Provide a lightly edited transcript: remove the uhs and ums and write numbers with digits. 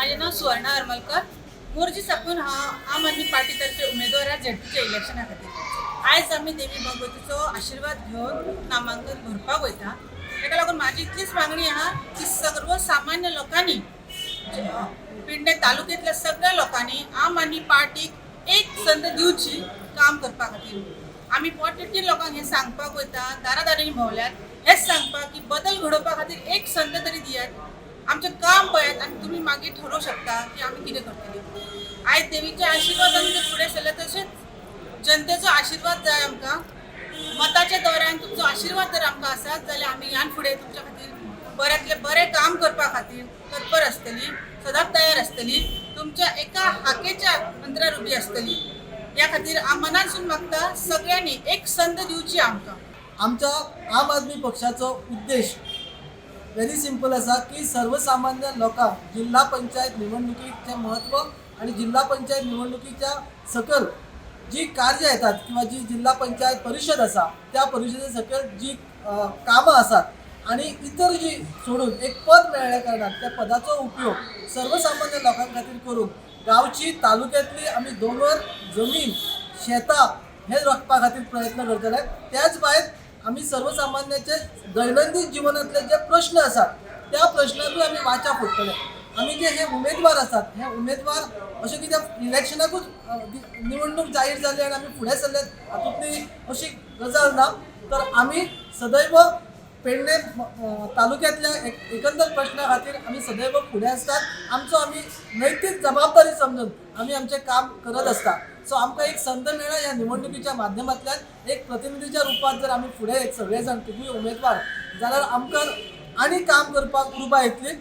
माझे नाव सुवर्णा हरमलकर. मोरजी साकून आम आदमी पार्टीतर्फे उमेदवार आहे झेडपीच्या इलेक्शना खातीर. आयज आमी देवी भगवतीचो आशीर्वाद घेवन नामांकन भरपाक वयता. ताका लागून म्हाजी इतलीच मागणी आहा की सर्वसामान्य लोकांनी पिंडे तालुक्यातल्या सगळ्या लोकांनी आम आदमी पार्टीक एक संद दिवची काम करपा खातीर. आमी पोटतिडकीर लोकांक हें सांगपाक वयता, दारादारांनी भोंवल्यात हेंच सांगपाक की बदल घडोवपा खातीर एक संद तरी दियात. आमचें काम पळयात आनी तुमी मागीर ठरवू शकता की आमी कितें करतली. आयज देवीच्या आशिर्वादान जर फुडें सरले तशेंच जनतेचो आशिर्वाद जाय आमकां. मताच्या दौऱ्यान तुमचो आशिर्वाद जर आमकां आसात जाल्यार आमी ह्यान फुडें तुमच्या खातीर बऱ्यांतले बरें काम करपा खातीर तत्पर आसतली, सदांच तयार आसतली, तुमच्या एका हाकेच्या मंत्रार उबी आसतली. ह्या खातीर हांव मनानसून मागता सगळ्यांनी एक संद दिवची आमकां. आमच्या आम आदमी पक्षाचो उद्देश व्हेरी सिंपल आसा की सर्वसामान्य लोकांक जिल्हा पंचायत निवडणुकीचें म्हत्व आणि जिल्हा पंचायत निवडणुकीच्या सकल जी कार्य येतात किंवा जी जिल्हा पंचायत परिषद आसा त्या परिशदे सकल जी कामां आसात आणि इतर जी सोडून एक पद मेळ्ळ्या कारणान त्या पदाचो उपयोग सर्वसामान्य लोकां खातीर करून गांवची तालुक्यांतली आमी दोंगर जमीन शेतां हे राखपा खातीर प्रयत्न करतले. त्याच भायर आमी सर्वसामान्याचे दैनंदिन जिवनातले जे प्रश्न आसात त्या प्रश्नांकूय आमी वाचा फोडटले. आमी जे हे उमेदवार आसात हे उमेदवार अशें कित्याक इलेक्शनाकूच निवडणूक जाहीर जाली आनी आमी फुडें सरले हातूंतली अशी गजाल ना. तर आमी सदैव पेडणे तालुक्यातल्या एकंदर प्रश्ना खातीर आमी सदैव फुडें आसतात. आमचो आमी नैतीक जबाबदारी समजून आमी आमचें काम करत आसता. सो आमकां एक संद मेळ्ळा ह्या निवडणुकीच्या माध्यमांतल्यान एक प्रतिनिधीच्या रुपात जर आमी फुडें एक सगळे जाण तिगूय उमेदवार जाल्यार आमकां आनी काम करपाक उर्बा येतली.